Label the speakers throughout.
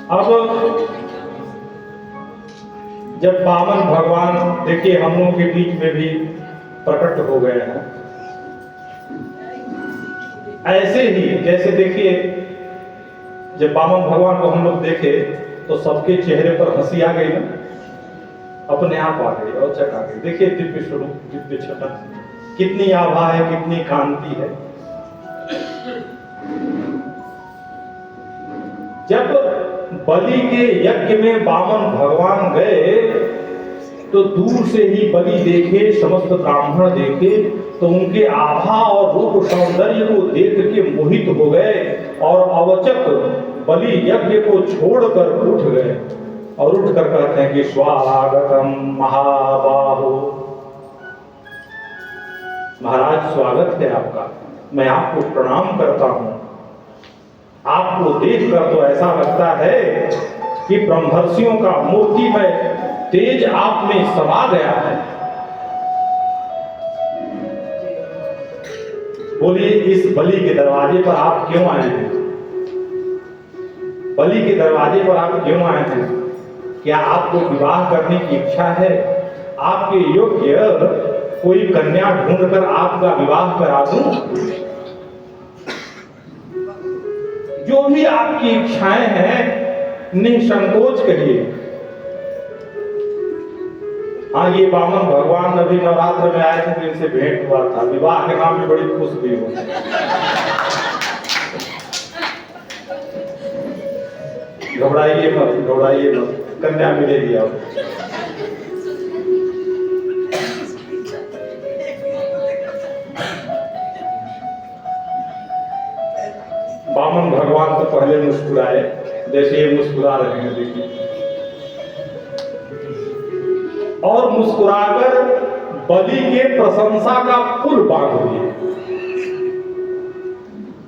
Speaker 1: अब जब वामन भगवान देखिए हम लोगों के बीच में भी प्रकट हो गए हैं, ऐसे ही जैसे देखिए जब वामन भगवान को हम लोग देखे तो सबके चेहरे पर हंसी आ गई ना, अपने आप आ गई और चक आ गई। देखिए दिव्य स्वरूप, दिव्य छटा, कितनी आभा है, कितनी कांति है। जब बलि के यज्ञ में वामन भगवान गए तो दूर से ही बलि देखे, समस्त ब्राह्मण देखे तो उनके आभा और रूप सौंदर्य को देख के मोहित हो गए और अवचक बलि यज्ञ को छोड़कर उठ गए और उठकर कहते हैं कि स्वागतम महाबाहो, महाराज स्वागत है आपका, मैं आपको प्रणाम करता हूं। आपको देखकर तो ऐसा लगता है कि ब्रह्मर्षियों का मूर्तिमय तेज आप में समा गया है। बोलिए इस बलि के दरवाजे पर आप क्यों आए हैं? बलि के दरवाजे पर आप क्यों आए हैं? क्या आपको विवाह करने की इच्छा है? आपके योग्य कोई कन्या ढूंढकर आपका विवाह करा दूं? जो भी आपकी इच्छाएं हैं निसंकोच कहिए। हाँ, ये वामन भगवान अभी नवरात्र में आए थे तो इनसे भेंट हुआ था, विवाह के नाम में बड़ी खुश भी हो। घबराइए मत, घबराइए मत, कन्या मिलेगी आप। वामन भगवान तो पहले मुस्कुराए, जैसे ये मुस्कुरा रहे हैं देखिए, और मुस्कुराकर बलि के प्रशंसा का पुल बांध दिए।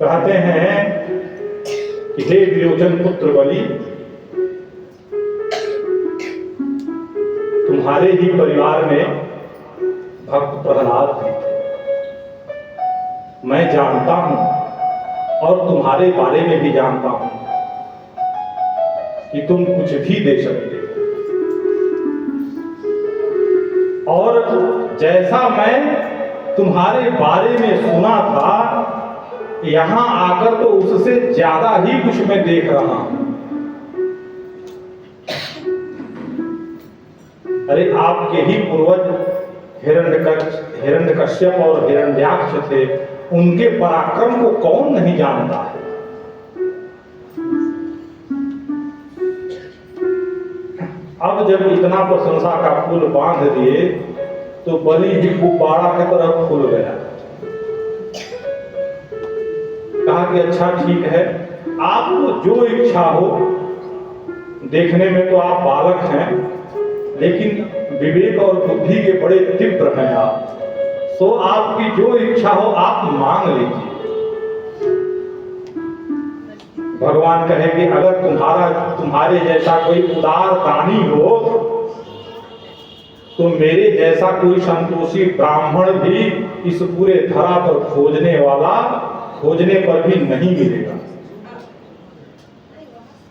Speaker 1: कहते हैं कि हे विरोचन पुत्र बलि, तुम्हारे ही परिवार में भक्त प्रहलाद थे, मैं जानता हूं और तुम्हारे बारे में भी जानता हूं कि तुम कुछ भी दे सकते हो। और जैसा मैं तुम्हारे बारे में सुना था, यहां आकर तो उससे ज्यादा ही कुछ मैं देख रहा हूं। अरे आपके ही पूर्वज हिरण्यकश्यप और हिरण्याक्ष थे, उनके पराक्रम को कौन नहीं जानता है। अब जब इतना प्रशंसा का पुल बांध दिए तो बलि भी गुब्बारा की तरफ खुल गया। कहा कि अच्छा ठीक है, आपको जो इच्छा हो, देखने में तो आप बालक हैं लेकिन विवेक और बुद्धि के बड़े तीव्र हैं आप, तो आपकी जो इच्छा हो आप मांग लीजिए। भगवान कहे कि अगर तुम्हारे जैसा कोई उदार दानी हो तो मेरे जैसा कोई संतोषी ब्राह्मण भी इस पूरे धरा पर खोजने पर भी नहीं मिलेगा।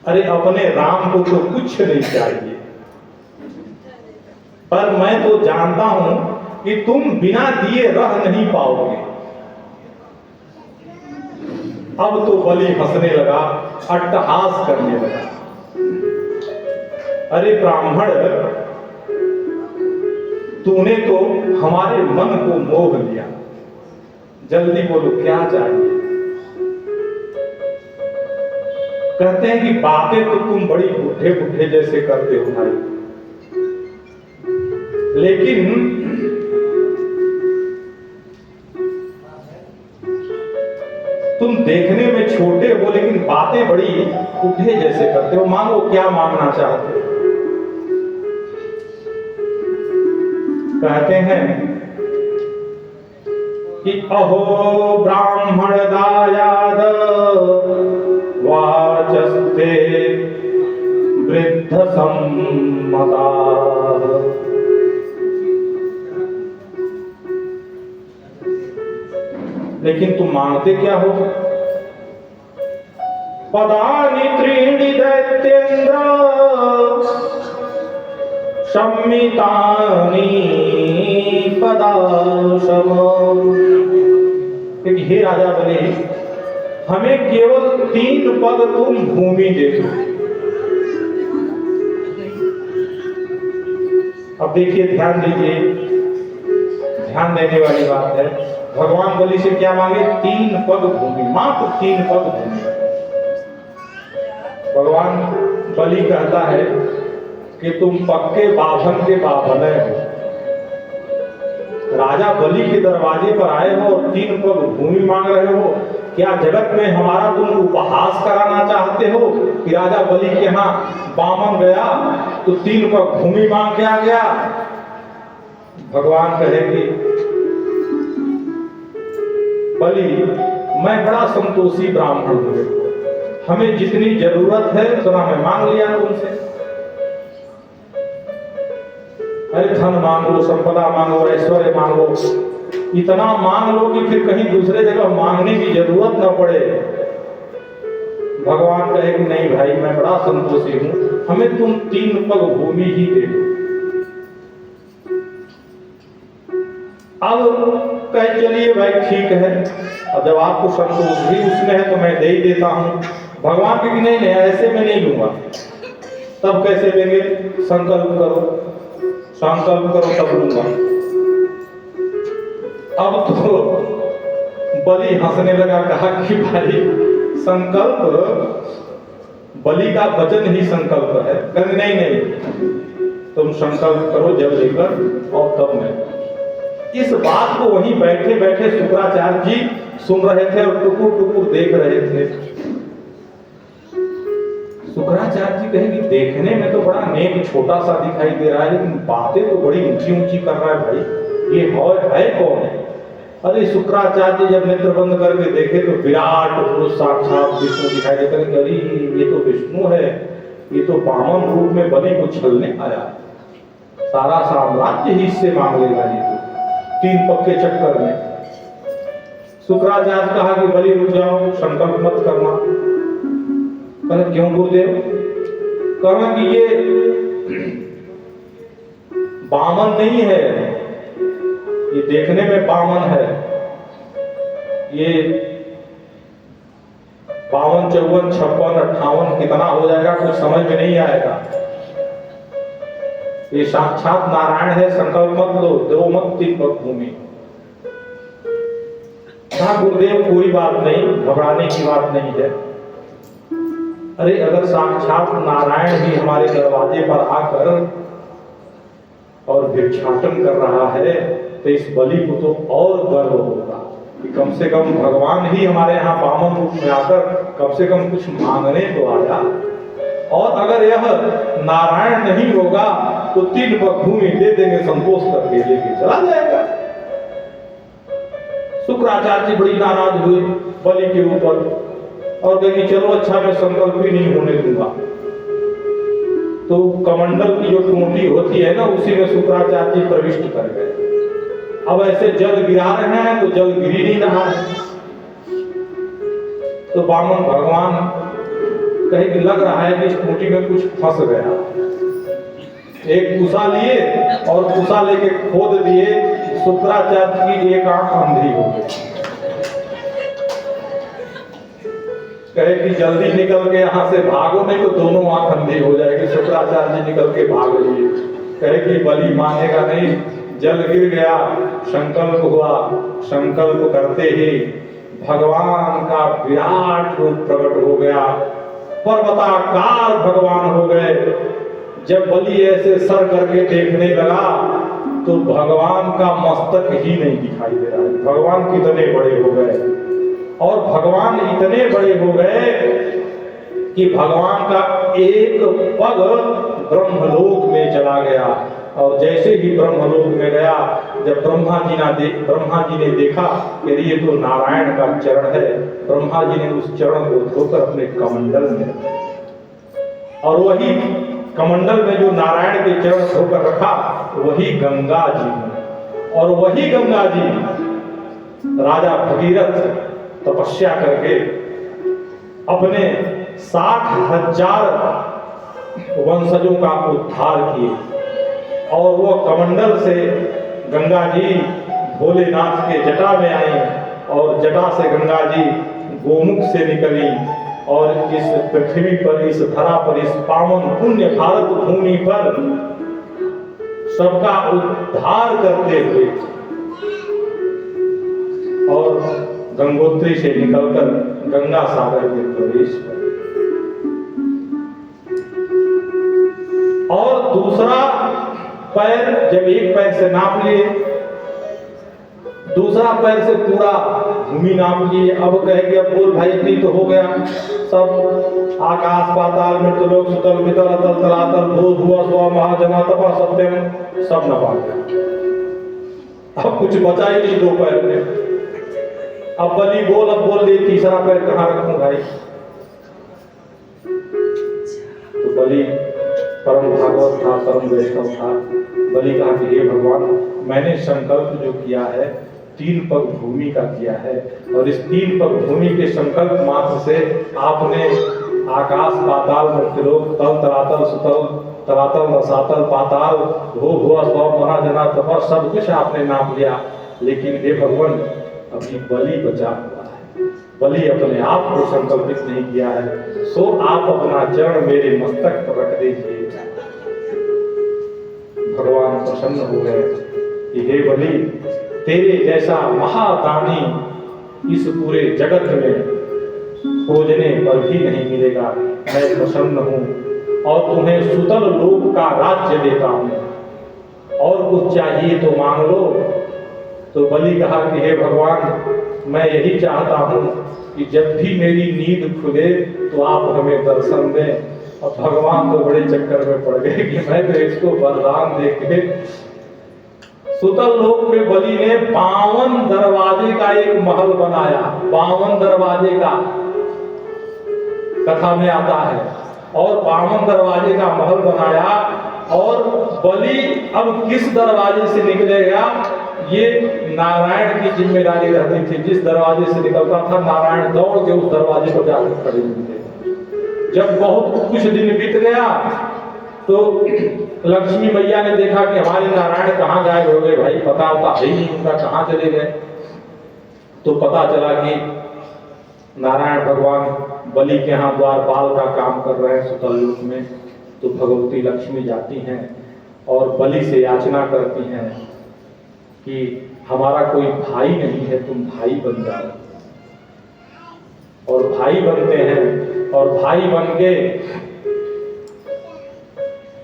Speaker 1: अरे अपने राम को तो कुछ नहीं चाहिए, पर मैं तो जानता हूं कि तुम बिना दिए रह नहीं पाओगे। अब तो बलि हंसने लगा, अट्टहास करने लगा। अरे ब्राह्मण, तूने तो हमारे मन को मोह लिया, जल्दी बोलो क्या चाहिए। कहते हैं कि बातें तो तुम बड़ी बुढ़े बुढ़े जैसे करते हो भाई, लेकिन तुम देखने में छोटे हो लेकिन बातें बड़ी बुढ़े जैसे करते हो। मांगो, क्या मांगना चाहते हो? कहते हैं कि अहो ब्राह्मण दायाद वाचस्ते वृद्ध सम्मता। लेकिन तुम मांगते क्या हो? पदानि त्रीणि दैत्येन्द्र सम्मितानि पदाशम। हे राजा बलि, हमें केवल 3 पग तुम भूमि दे दो। अब देखिए, ध्यान दीजिए, ध्यान देने वाली बात है। भगवान बलि से क्या मांगे? 3 पग भूमि, मात्र 3 पग भूमि। भगवान बलि कहता है कि तुम पक्के बाभन के बाभन हो। राजा बलि के दरवाजे पर आए हो और 3 पग भूमि मांग रहे हो। क्या जगत में हमारा तुम उपहास कराना चाहते हो कि राजा बलि के यहाँ बामन गया तो 3 पग भूमि मांग के आ गया? भगवान कहे कि बलि, मैं बड़ा संतोषी ब्राह्मण हूं, हमें जितनी जरूरत है उतना मैं मांग लिया तुमसे। अरे धन मांगो, संपदा मांगो, ऐश्वर्य मांगो, इतना मांग लो कि फिर कहीं दूसरे जगह मांगने की जरूरत न पड़े। भगवान कहे कि नहीं भाई, मैं बड़ा संतोषी हूं, हमें तुम 3 पग भूमि ही दे दो। अब कहे चलिए भाई ठीक है, अब जब आपको संतोष भी उसमें है तो मैं दे ही देता हूं। भगवान की नहीं नहीं, ऐसे में नहीं लूंगा। तब कैसे लेंगे? संकल्प करो, संकल्प करो तब लूंगा। अब तो बलि हंसने लगा, कहा कि भाई संकल्प, बलि का वचन ही संकल्प है। कहते नहीं नहीं, तुम संकल्प करो जब लेकर और तब मैं। इस बात को वहीं बैठे बैठे शुक्राचार्य जी सुन रहे थे और टुकुर टुकुर देख रहे थे। शुक्राचार्य जी कहे कि देखने में तो बड़ा नेक छोटा सा दिखाई दे रहा है, लेकिन बातें तो बड़ी ऊंची ऊंची कर रहा है भाई, ये है कौन है? अरे शुक्राचार्य जब नेत्र बंद करके देखे तो विराट पुरुष साक्षात विष्णु दिखाई देते। अरे ये तो विष्णु है, ये तो वामन रूप में बलि को छलने आया, सारा साम्राज्य ही इससे मांग लेगा ये तो 3 पग के चक्कर में। शुक्राचार्य कहा कि बलि रुक जाओ, संकल्प मत करना। कहा क्यों गुरुदेव? कहा कि ये वामन नहीं है, ये देखने में वामन है, ये 52, 54, 56, 58 कितना हो जाएगा कुछ समझ में नहीं आएगा। ये साक्षात नारायण है, संकल्प मत लो, दो मत 3 पग भूमि। हाँ गुरुदेव, कोई बात नहीं, घबराने की बात नहीं है। अरे अगर साक्षात नारायण ही हमारे दरवाजे पर आकर और भिक्षाटन कर रहा है तो इस बलि को तो और गर्व होगा कि कम से कम भगवान ही हमारे यहाँ वामन रूप में आकर कम से कम कुछ मांगने तो आया। और अगर यह नारायण नहीं होगा तो 3 पग भूमि दे देंगे, संतोष करके लेके चला जाएगा। शुक्राचार्य जी बड़ी नाराज हुए बलि के ऊपर और कहे कि चलो अच्छा, मैं संकल्प भी नहीं होने दूंगा। तो कमंडल की जो टूटी होती है ना, उसी में शुक्राचार्य जी प्रविष्ट कर गए। अब ऐसे जल गिरा रहे हैं तो जल गिर ही नहीं रहा है। तो वामन भगवान कहे कि लग रहा है कि इस टूटी में कुछ फंस गया। एक कुसा लिए और कुसा लेके खोद दिए, शुक्राचार्य की एक आंख अंधी हो गई। कहे कि जल्दी निकल के यहाँ से भागो, नहीं तो दोनों आंख अंधी हो जाएगी। शुक्राचार्य जी निकल के भाग लिए। कहे कि बलि मानेगा नहीं, जल गिर गया, संकल्प हुआ, संकल्प करते ही भगवान का विराट रूप प्रकट हो गया, पर्वताकार भगवान हो गए। जब बलि ऐसे सर करके देखने लगा तो भगवान का मस्तक ही नहीं दिखाई दे रहा है। भगवान कितने बड़े हो गए, और भगवान इतने बड़े हो गए कि भगवान का एक पग ब्रह्मलोक में चला गया। और जैसे ही ब्रह्मलोक में गया, जब ब्रह्मा जी ने देखा कि ये तो नारायण का चरण है, ब्रह्मा जी ने उस चरण को धोकर अपने कमंडल में, और वही कमंडल में जो नारायण के चरण धोकर रखा वही गंगा जी, और वही गंगा जी राजा भगीरथ तपस्या करके अपने 60,000 वंशजों का उद्धार किए। और वो कमंडल से गंगा जी भोलेनाथ के जटा में आई और जटा से गंगा जी गोमुख से निकली और इस पृथ्वी पर, इस धरा पर, इस पावन पुण्य भारत भूमि पर सबका उद्धार करते हुए और गंगोत्री से निकलकर गंगा सागर में प्रवेश कर। और दूसरा पैर जब एक पैर से नाप लिए, दूसरा पैर से पूरा भूमि नाप लिए। अब कहेंगे अब बोल भाई इतनी तो हो गया, सब आकाश पाताल मृत्युलोक सुतल वितल अतल तलातल भू भुव स्व महाजना तपा सत्यम सब नपा गया। अब कुछ बचा ही नहीं दो पैर में। अब बलि बोल, अब बोल दे तीसरा पैर कहाँ रखूं भाई। तो बलि परम भागवत था, परम वैष्णव था। बलि कहा कि हे भगवान, मैंने संकल्प जो किया है 3 पग भूमि का किया है और इस 3 पग भूमि के संकल्प मात्र से आपने आकाश पाताल मृत्युलोक तल तलातल सुतल तलातल रसातल पाताल भू भुव स्व महाजना तपा सब कुछ आपने नाप लिया। लेकिन हे भगवान, अभी बलि बचा हुआ है। बलि अपने आप को संकल्पित नहीं किया है, सो आप अपना चरण मेरे मस्तक पर रख दीजिए। भगवान प्रसन्न हो गए कि हे बलि, तेरे जैसा महादानी इस पूरे जगत में खोजने पर भी नहीं मिलेगा। मैं प्रसन्न हूँ और तुम्हें सुतल लोक का राज्य देता हूँ और कुछ चाहिए तो मांग लो। तो बलि कहा कि हे भगवान, मैं यही चाहता हूँ कि जब भी मेरी नींद खुले तो आप हमें दर्शन दें। और भगवान तो बड़े चक्कर में पड़ गए कि मैं तो इसको वरदान देके सुतल लोक में बलि ने 52 दरवाजे का एक महल बनाया। 52 दरवाजे का कथा में आता है और 52 दरवाजे का महल बनाया। और बलि अब किस दरवाजे से निकलेगा ये नारायण की जिम्मेदारी रहती थी। जिस दरवाजे से निकलता था नारायण दौड़ के उस दरवाजे को जाकर खड़े होते। जब बहुत कुछ दिन बीत गया तो लक्ष्मी मैया ने देखा कि हमारे नारायण कहाँ गायब हो गए भाई, पता होता है ही नहीं उनका, कहाँ चले गए। तो पता चला कि नारायण भगवान बलि के यहाँ द्वारपाल का काम कर रहे हैं सुतल लोक में। तो भगवती लक्ष्मी जाती हैं और बलि से याचना करती हैं कि हमारा कोई भाई नहीं है, तुम भाई बन जाओ। और भाई बनते हैं और भाई बन के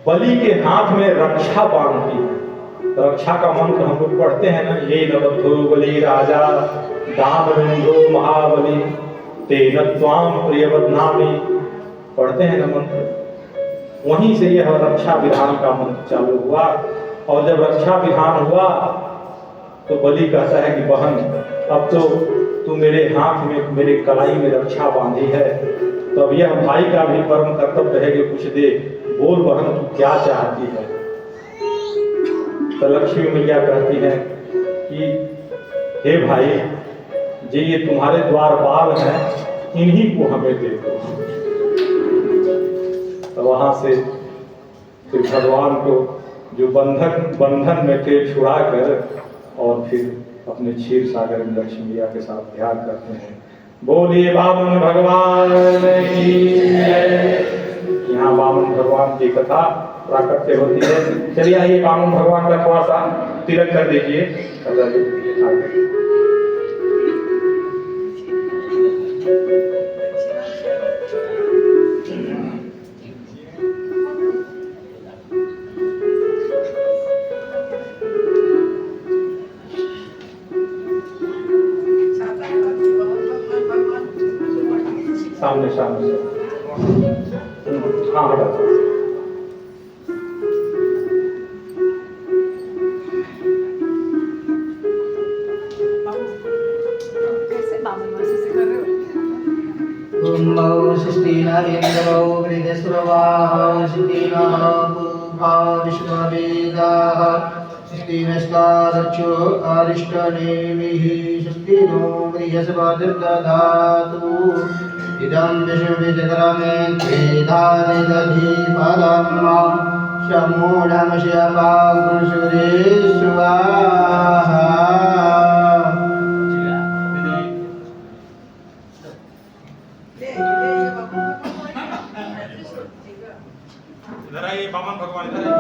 Speaker 1: बलि के हाथ में रक्षा बांधती है। रक्षा का मंत्र हम लोग पढ़ते हैं ना, ये नबद्धो बलि राजा दानवेंद्रो महाबली तेन त्वाम प्रियवदनामि, पढ़ते हैं ना मंत्र। वहीं से यह रक्षा विधान का मंत्र चालू हुआ। और जब रक्षा विधान हुआ तो बलि कहता है कि बहन, अब तो तू मेरे हाथ में मेरे कलाई में रक्षा बांधी है, तो अब यह भाई का भी परम कर्तव्य है कि कुछ दे। बोल बहन, तू क्या चाहती है। तो लक्ष्मी मैया कहती है कि हे भाई, ये तुम्हारे द्वारपाल हैं, इन्हीं को हमें दे दो। तो वहां से फिर भगवान को जो बंधन में थे छुड़ा कर और फिर अपने क्षीर सागर में लक्ष्मी मैया के साथ ध्यान करते हैं। बोलिए वामन भगवान की जय। यहाँ वामन भगवान की कथा प्राकट्य होती है। चलिए आइए वामन भगवान का थोड़ा सा तिलक कर दीजिए। सामने सामने हाँ हटा।
Speaker 2: षष्ठीनारेन्द्रो वृद्धस्रवाः षष्ठीनः पूर्वा विश्ववेदाः षष्ठीनस्तारक्षो अरिष्टनेमिः षष्ठीनो बृहस्पतिर्दधातु इदं विष्णुविचक्रमे त्रिधानि दधि फलं समूढमश्यपाग्निसूरे स्वाहा।
Speaker 1: इधर आइए बामन भगवान, इधर आइए।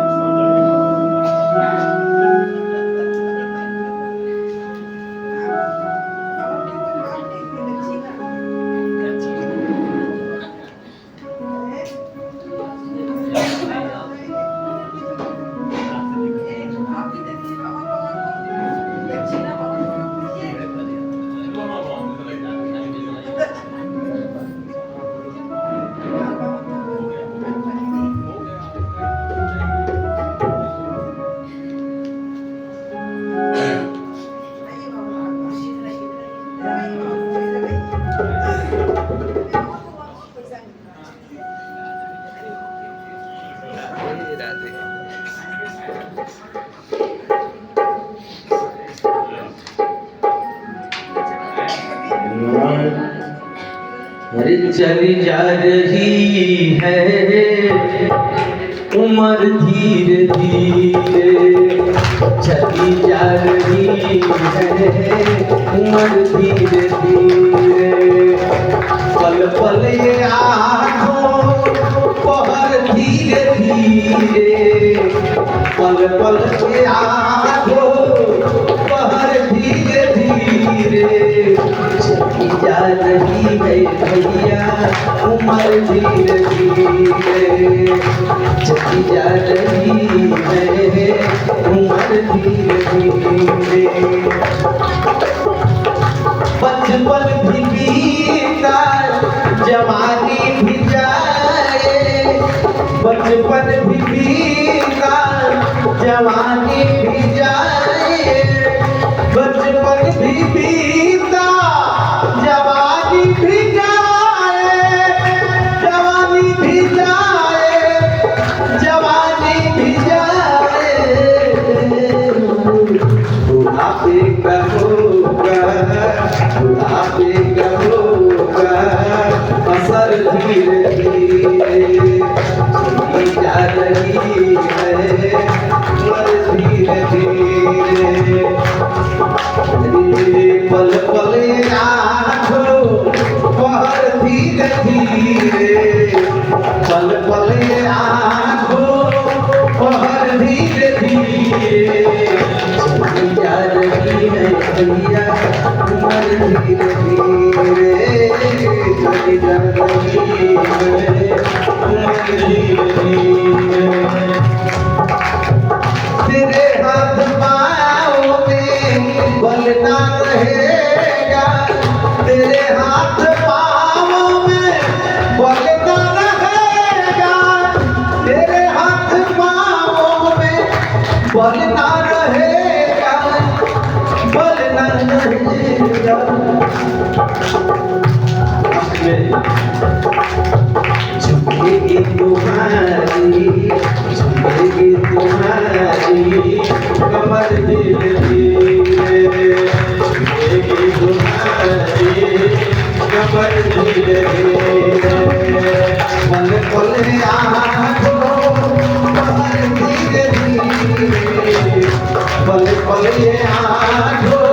Speaker 3: अरे चली जा रही है उम्र धीरे धीरे, चली जा रही है उम्र धीरे धीरे, पल पल ये आँखों पहर धीरे धीरे, पल पल ये आँखों पहर धीरे धीरे, चली जा रही है भैया उम्र धीरे धीरे, चली जा रही है उम्र धीरे धीरे। बचपन भी बीता जवानी भी जाए, बचपन भी बीता जवानी भी जाए, बचपन भी बीता जवानी भी जाए, जवानी भी जाए, जवानी भी जाए, बुढ़ापे का होगा, बुढ़ापे का होगा असर धीरे धीरे, चली जा रही है उम्र धीरे धीरे। पल पल आँखों पहर धीरे धीरे, पल पल आँखों पहर धीरे धीरे, चली जा रही है भैया उम्र धीरे धीरे, चली जा रही है उम्र धीरे धीरे। तेरे हाथ पाँव में बल ना रहेगा, तेरे हाथ पाँव में बल ना रहेगा, तेरे हाथ पाँव में बल ना रहेगा, बल ना रहेगा। झुकेगी तुम्हारी, झुकेगी तुम्हारी कमर धीरे धीरे, झुकेगी तुम्हारी कमर धीरे धीरे, पल पल आँखों पहर धीरे धीरे, पल पल आँखों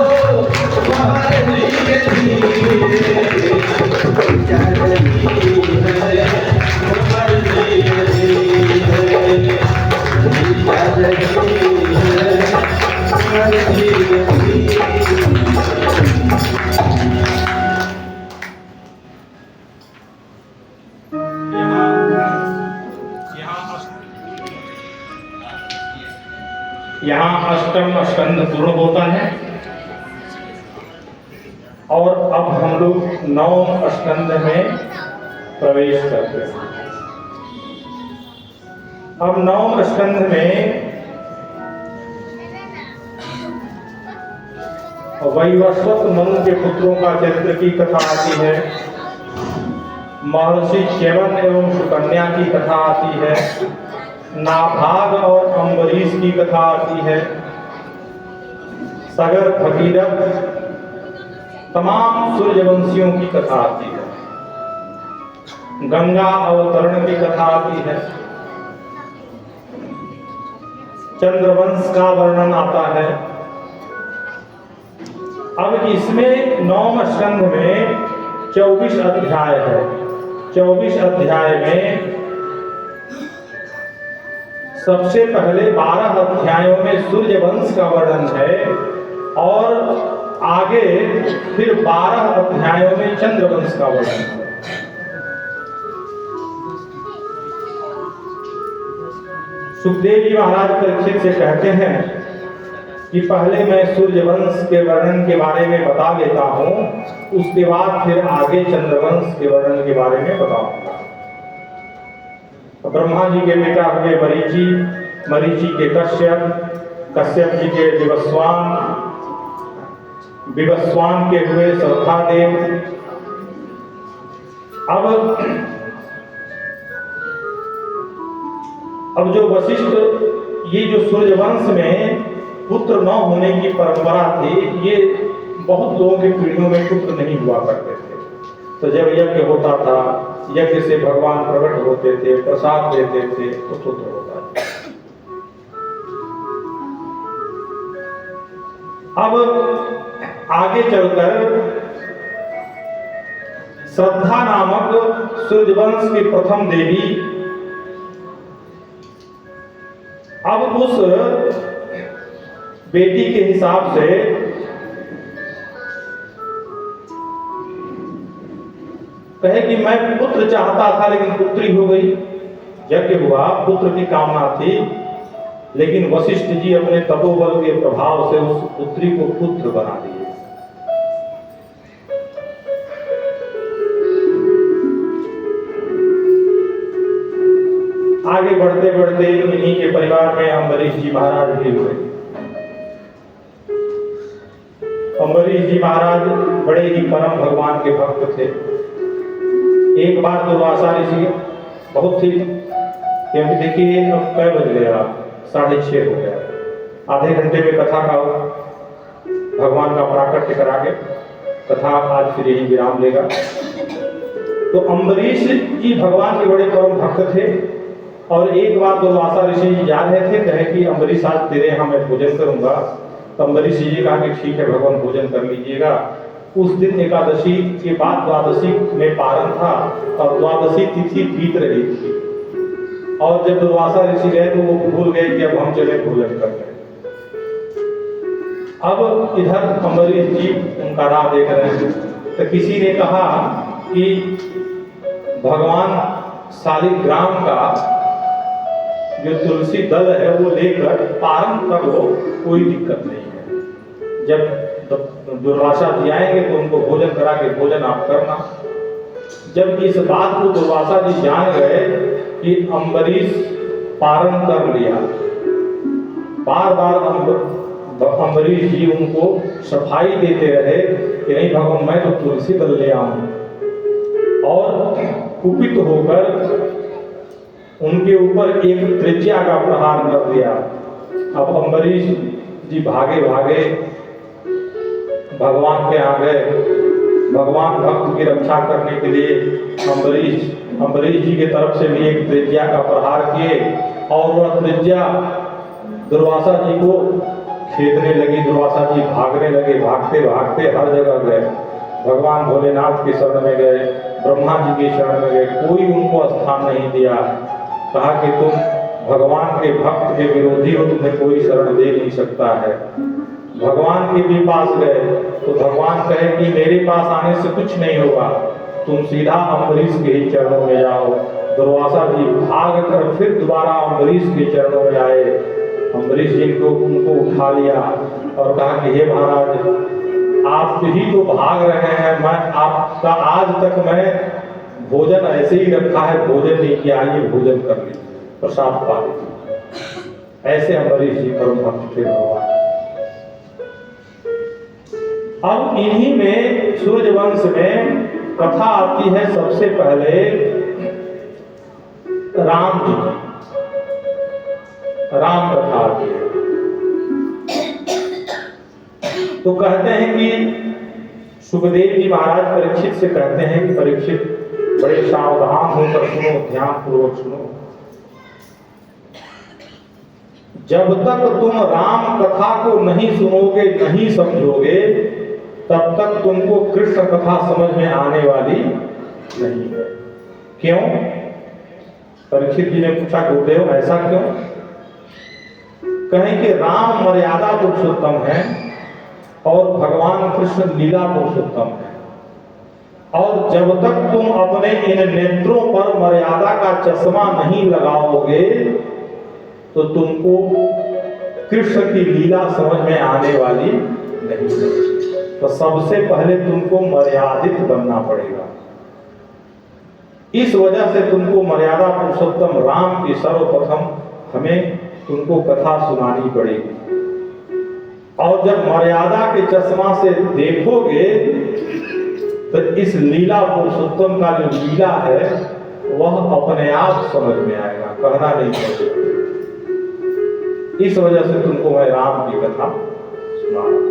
Speaker 3: पहर धीरे धीरे, जा रही है उम्र धीरे धीरे, जा रही है उम्र धीरे धीरे।
Speaker 1: यहाँ अष्टम स्कंद पूर्ण होता है और अब हम लोग नवम स्कंद में प्रवेश करते हैं। अब नवम स्कंद में वैवस्वत मनु के पुत्रों का चरित्र की कथा आती है, महर्षि च्यवन एवं सुकन्या की कथा आती है, नाभाग और अम्बरीश की कथा आती है, सगर भगीरथ तमाम सूर्यवंशियों की कथा आती है। गंगा अवतरण की कथा आती है, चंद्रवंश का वर्णन आता है। अब इसमें 9वें स्कंध में 24 अध्याय है। 24 अध्याय में सबसे पहले 12 अध्यायों में सूर्य वंश का वर्णन है और आगे फिर 12 अध्यायों में चंद्रवंश का वर्णन है। सुखदेव जी महाराज परीक्षित से कहते हैं कि पहले मैं सूर्यवंश के वर्णन के बारे में बता लेता हूं, उसके बाद फिर आगे चंद्रवंश के वर्णन के बारे में बताऊंगा। ब्रह्मा जी के बेटा हुए मरीचि, मरीचि के कश्यप, कश्यप जी के विवस्वान, विवस्वान के हुए सौखादेव। अब जो वशिष्ठ, ये जो सूर्यवंश में पुत्र न होने की परंपरा थी, ये बहुत लोगों की पीढ़ियों में पुत्र नहीं हुआ करते थे। तो जब यज्ञ होता था, यज्ञ से भगवान प्रकट होते थे, प्रसाद देते थे, तो पुत्र होता था। अब आगे चलकर श्रद्धा नामक सूर्यवंश की प्रथम देवी, अब उस बेटी के हिसाब से कहे कि मैं पुत्र चाहता था लेकिन पुत्री हो गई। यज्ञ हुआ, पुत्र की कामना थी, लेकिन वशिष्ठ जी अपने तपोबल के प्रभाव से उस पुत्री को पुत्र बना दिए। आगे बढ़ते बढ़ते इन्हीं के परिवार में अम्बरीश जी महाराज भी हुए। अम्बरीश जी महाराज बड़े ही परम भगवान के भक्त थे। एक बार दुर्वासा ऋषि बहुत ही, क्योंकि देखिए अब कै बज गया, 6:30 हो गया, आधे घंटे में कथा का भगवान का प्राकट्य करा के कथा आज फिर यही विराम लेगा। तो अम्बरीश जी भगवान के बड़े परम भक्त थे और एक बार दुर्वासा ऋषि जी जा रहे थे, कहे कि अम्बरीश आज तेरे यहाँ मैं भोजन करूंगा। तो अम्बरीश जी कहा कि ठीक है भगवान, भोजन कर लीजिएगा। उस दिन एकादशी के बाद द्वादशी में पारण था और द्वादशी तिथि बीत रही थी, और जब दुर्वासा ऋषि गए तो वो भूल गए कि अब हम चले भोजन करने। अब इधर अम्बरीश जी उनका राह देख रहे हैं, तो किसी ने कहा कि भगवान शालिग्राम का जो तुलसी दल है वो लेकर पारण कर लो, कोई दिक्कत नहीं है। जब दुर्वासा जी आएंगे तो उनको भोजन करा के भोजन आप करना। जब इस बात को दुर्वासा जी जान गए कि अम्बरीश पारण कर लिया, बार बार अम्बरीश जी उनको सफाई देते रहे कि नहीं भगवान मैं तो तुलसी दल ले आऊं, और कुपित होकर उनके ऊपर एक त्रिज्या का प्रहार कर दिया। अब अम्बरीश जी भागे भागे भगवान के आ गए। भगवान भक्त की रक्षा करने के लिए अम्बरीश जी के तरफ से भी एक त्रिज्या का प्रहार किए, और वह त्रिज्या दुर्वासा जी को खेदने लगी। दुर्वासा जी भागने लगे, भागते भागते हर जगह गए। भगवान भोलेनाथ के शरण में गए, ब्रह्मा जी के शरण में गए, कोई उनको स्थान नहीं दिया। कहा कि तुम भगवान के भक्त के विरोधी हो, तुम्हें कोई शरण दे नहीं सकता है। भगवान के भी पास गए तो भगवान कहे कि मेरे पास आने से कुछ नहीं होगा, तुम सीधा अम्बरीश के ही चरणों में जाओ। दुर्वासा जी भाग कर फिर दोबारा अम्बरीश के चरणों में आए। अम्बरीश जी को उनको उठा लिया और कहा कि हे महाराज, आप ही तो भाग रहे हैं, मैं आपका आज तक मैं भोजन ऐसे ही रखा है, भोजन नहीं किया, आइए भोजन कर लीजिए, प्रसाद पा लीजिए। ऐसे अम्बरीश जी परम भक्त थे भगवान। अब इन्हीं में सूर्यवंश में कथा आती है सबसे पहले राम जी की, राम कथा आती है। तो कहते हैं कि सुखदेव जी महाराज परीक्षित से कहते हैं कि परीक्षित, बड़े सावधान होकर सुनो, ध्यान पूर्वक सुनो। जब तक तुम राम कथा को नहीं सुनोगे, नहीं समझोगे, तब तक तुमको कृष्ण कथा समझ में आने वाली नहीं है। क्यों? परीक्षित जी ने पूछा, गुरुदेव ऐसा क्यों? कहें कि राम मर्यादा पुरुषोत्तम है और भगवान कृष्ण लीला पुरुषोत्तम है, और जब तक तुम अपने इन नेत्रों पर मर्यादा का चश्मा नहीं लगाओगे तो तुमको कृष्ण की लीला समझ में आने वाली नहीं है। तो सबसे पहले तुमको मर्यादित बनना पड़ेगा। इस वजह से तुमको मर्यादा पुरुषोत्तम राम की सर्वप्रथम हमें तुमको कथा सुनानी पड़ेगी। और जब मर्यादा के चश्मा से देखोगे तो इस लीला पुरुषोत्तम का जो लीला है वह अपने आप समझ में आएगा, कहना नहीं पड़ेगा। इस वजह से तुमको मैं राम की कथा सुना रहा हूं।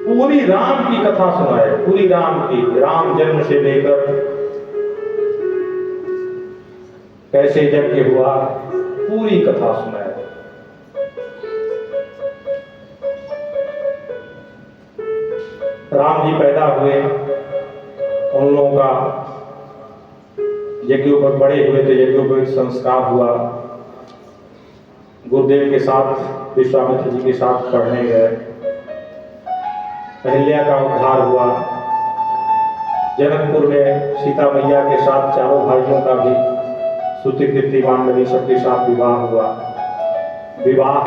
Speaker 1: पूरी राम की कथा सुनाए, पूरी राम की, राम जन्म से लेकर कैसे यज्ञ हुआ, पूरी कथा सुनाए। राम जी पैदा हुए, उन लोगों का यज्ञों पर बड़े हुए थे, यज्ञों पर संस्कार हुआ। गुरुदेव के साथ, विश्वामित्र जी के साथ पढ़ने गए, अहिल्या का उद्धार हुआ। जनकपुर में सीता मैया के साथ चारों भाइयों का भी श्रुति कीर्ति मांडवी सबके साथ विवाह हुआ। विवाह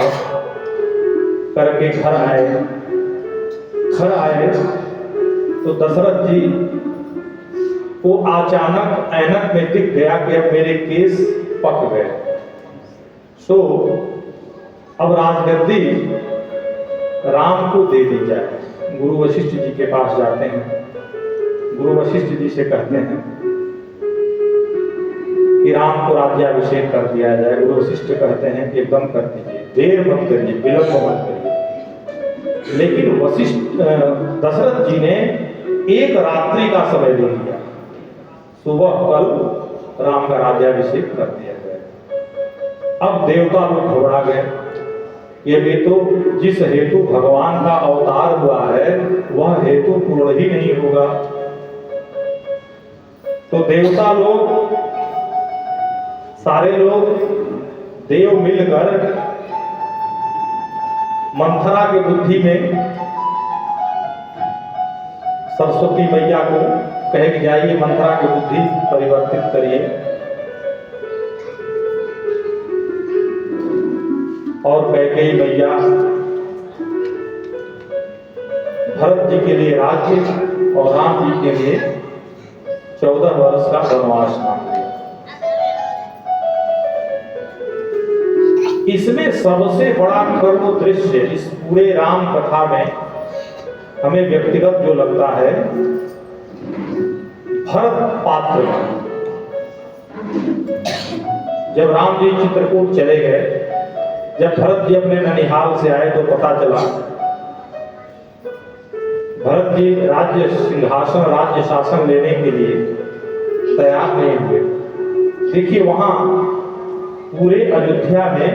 Speaker 1: करके घर आए तो दशरथ जी को अचानक ऐनक में दिख गया कि अब मेरे केस पक गए, तो अब राजगद्दी राम को दे दी जाए। गुरु वशिष्ठ जी के पास जाते हैं, गुरु वशिष्ठ जी से कहते हैं कि राम को राज्याभिषेक कर दिया जाए। गुरु वशिष्ठ कहते हैं कि एकदम कर दीजिए, देर मत करिए, विलंब मत करिए। लेकिन वशिष्ठ दशरथ जी ने एक रात्रि का समय दे दिया, सुबह कल राम का राज्याभिषेक कर दिया गया। अब देवता लोग घबरा गए, ये भी तो जिस हेतु भगवान का अवतार हुआ है वह हेतु पूर्ण ही नहीं होगा। तो देवता लोग, सारे लोग देव मिलकर मंथरा की बुद्धि में सरस्वती मैया को कहे कि जाइए मंथरा की बुद्धि परिवर्तित करिए, और कैकेयी मैया भरत जी के लिए राज्य और राम जी के लिए 14 वर्ष का वनवास मांग लिया। इसमें सबसे बड़ा कर्म दृश्य इस पूरे राम कथा में हमें व्यक्तिगत जो लगता है, भरत पात्र। जब राम जी चित्रकूट चले गए, जब भरत जी अपने ननिहाल से आए तो पता चला भरत जी राज्य सिंहासन, राज्य शासन लेने के लिए तैयार नहीं हुए। देखिए वहां पूरे अयोध्या में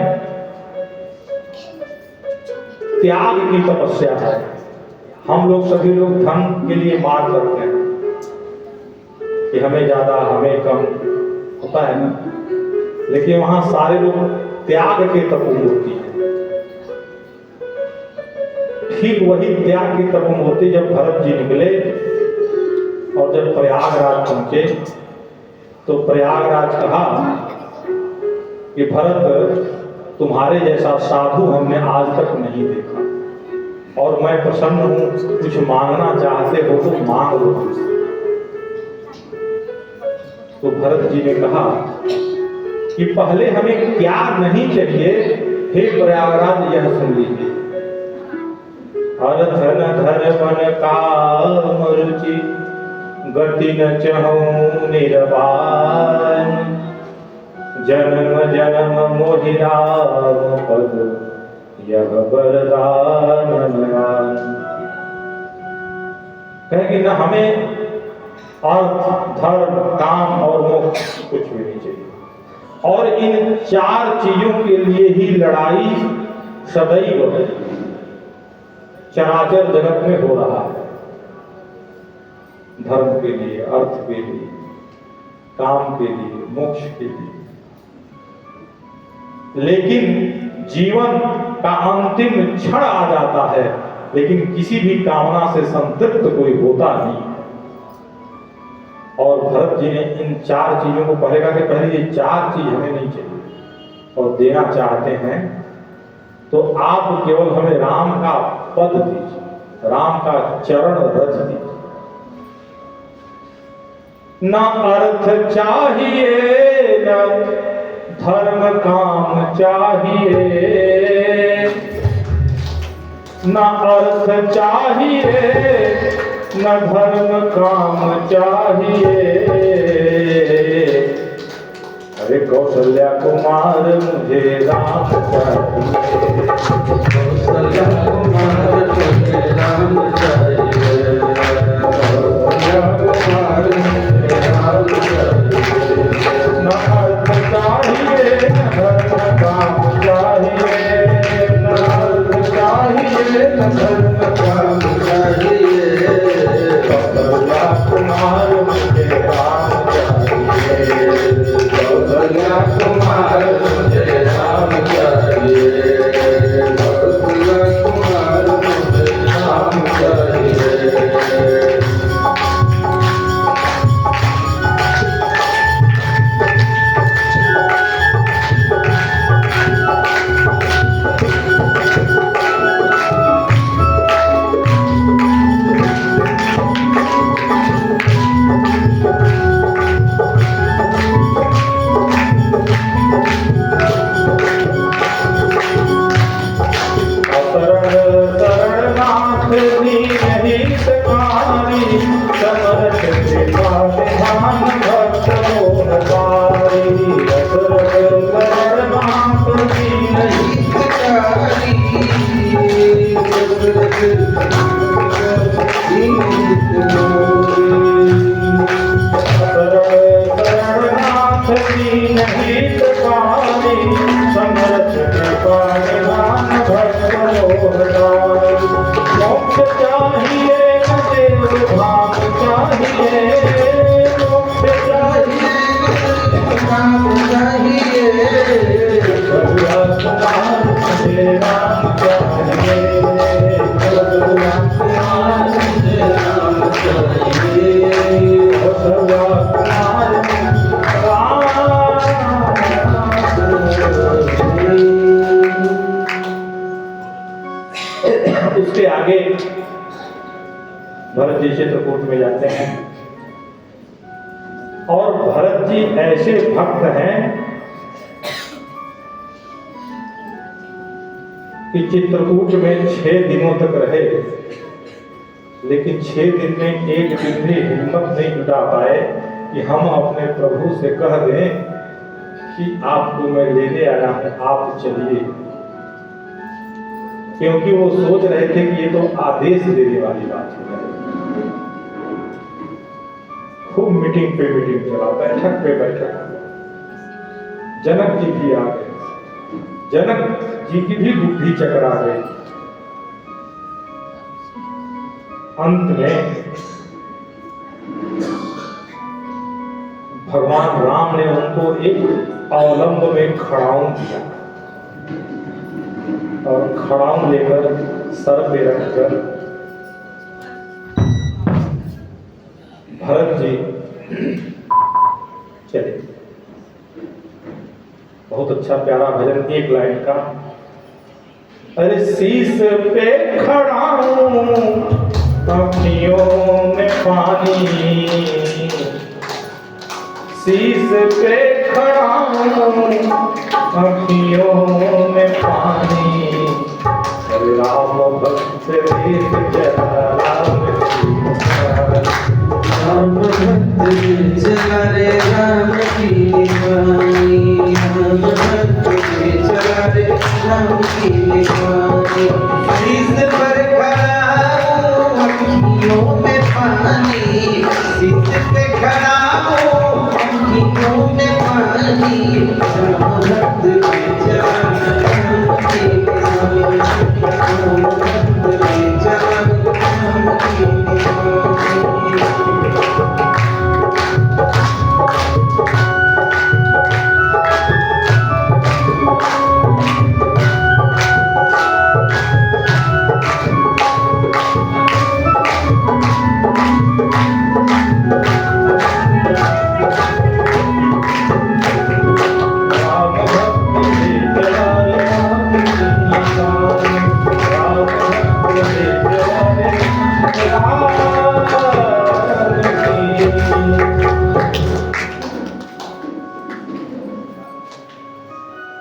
Speaker 1: त्याग की तपस्या है। हम लोग सभी लोग धन के लिए मार करते हैं कि हमें ज्यादा हमें कम होता है ना, लेकिन वहां सारे लोग त्याग के तपोमूर्ति है। ठीक वही त्याग की तपोमूर्ति जब भरत जी निकले और जब प्रयागराज पहुंचे तो प्रयागराज कहा कि भरत, तुम्हारे जैसा साधु हमने आज तक नहीं देखा और मैं प्रसन्न हूं, कुछ मांगना चाहते हो तो मांग लो। तो भरत जी ने कहा कि पहले हमें क्या नहीं चाहिए, हे प्रयागराज यह सुन लीजिए। हर धन धर मन काम रुचि, गति न चहु निर्वाण, जन्म जन्म मोहि राम पद, यह वरदान। कहेंगे न हमें अर्थ, धर्म, काम और मोक्ष कुछ भी नहीं चाहिए। और इन चार चीजों के लिए ही लड़ाई सदैव चराचर जगत में हो रहा है। धर्म के लिए, अर्थ के लिए, काम के लिए, मोक्ष के लिए। लेकिन जीवन का अंतिम क्षण आ जाता है, लेकिन किसी भी कामना से संतृप्त कोई होता नहीं। और भरत जी ने इन चार चीजों को पहले कहा कि पहले ये चार चीज हमें नहीं चाहिए और देना चाहते हैं तो आप केवल हमें राम का पद दीजिए, राम का चरण रज दीजिए। न अर्थ चाहिए न धर्म काम चाहिए, न अर्थ चाहिए न धर्म काम चाहिए। अरे कौशल्या कुमार मुझे राम चाहिए,
Speaker 3: कौशल्या कुमार मुझे राम चाहिए, कौशल्या कुमार मुझे राम चाहिए।
Speaker 1: न अर्थ चाहिए न धर्म काम चाहिए, न अर्थ चाहिए न धर्म काम चाहिए। कौशल्या कुमार मुझे राम चाहिए,
Speaker 3: कौशल्या कुमार मुझे राम चाहिए, कौशल्या कुमार मुझे राम चाहिए।
Speaker 1: उसके आगे भरत जी चित्रकूट में जाते हैं और भरत जी ऐसे भक्त हैं कि चित्रकूट में 6 दिनों तक रहे, लेकिन 6 दिन में एक दिन भी हिम्मत नहीं जुटा पाए कि हम अपने प्रभु से कह दें कि आपको मैं लेने आया हूं, आप चलिए। क्योंकि वो सोच रहे थे कि ये तो आदेश देने वाली बात है। खूब मीटिंग पे मीटिंग चला, बैठक पे बैठक। जनक जी भी आ गए, जनक जी की भी बुद्धि चकरा गई। अंत में भगवान राम ने उनको एक अवलंब में खड़ाऊं दिया और खड़ाऊं लेकर सर पे रखकर भरत जी चले। बहुत अच्छा प्यारा भजन, एक लाइन का। अरे शीश पे खड़ाऊं अखियों में पानी, शीश पे खड़ाऊं अखियों में पानी। राम भक्त वेद चला,
Speaker 3: राम भक्त चला रे राम की वाणी, राम भक्त चला रे राम की वाणी। शीश पर खड़ा अखियों में पानी, शीश राम भक्त बेचारा राम की दीवानी, राम भक्त बेचारा राम की दीवानी।
Speaker 1: राम भक्त बेचारा राम की दीवानी, राम भक्त बेचारा राम की।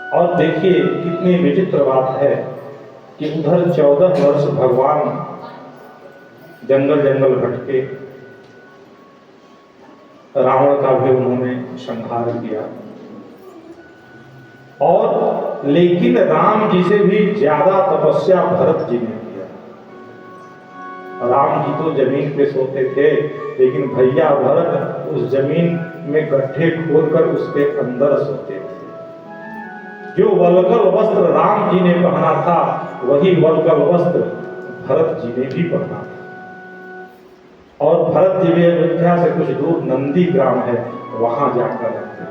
Speaker 1: और देखिए कितनी विचित्र बात है कि उधर 14 वर्ष भगवान जंगल जंगल भटके, रावण का भी उन्होंने संहार किया, और लेकिन राम जी से भी ज्यादा तपस्या भरत जी ने किया। राम जी तो जमीन पे सोते थे, लेकिन भैया भरत उस जमीन में गड्ढे खोदकर उसके अंदर सोते थे। जो वल्कल वस्त्र राम जी ने पहना था, वही वल्कल वस्त्र भरत जी ने भी पहना था। और भरत जी भी अयोध्या से कुछ दूर नंदी ग्राम है, वहां जाकर रहते थे।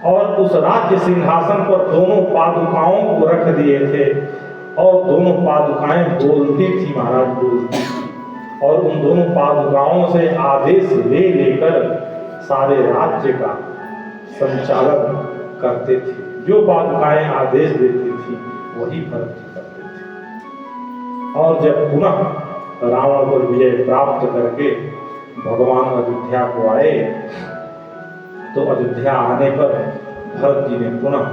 Speaker 1: और उस राज्य सिंहासन पर दोनों पादुकाओं को रख दिए थे, और दोनों पादुकाएं बोलती थी, महाराज बोलती थी, और उन दोनों पादुकाओं से आदेश ले लेकर सारे राज्य का संचालन करते थे। जो पादुकाएं आदेश देती थी वही भरत जी करते थे। और जब पुनः रावण पर विजय प्राप्त करके भगवान अयोध्या को आए, तो अयोध्या आने पर भरत जी ने पुनः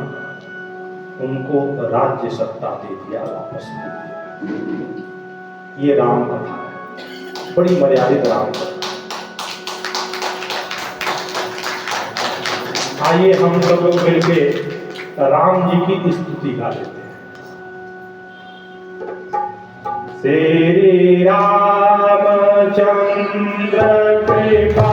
Speaker 1: उनको राज्य सत्ता दे दिया, वापस दे दिया। ये राम कथा है, बड़ी मर्यादित राम कथा। आइए हम सब लोग मिलके राम जी की स्तुति गा लेते हैं। श्री रामचंद्र कृपा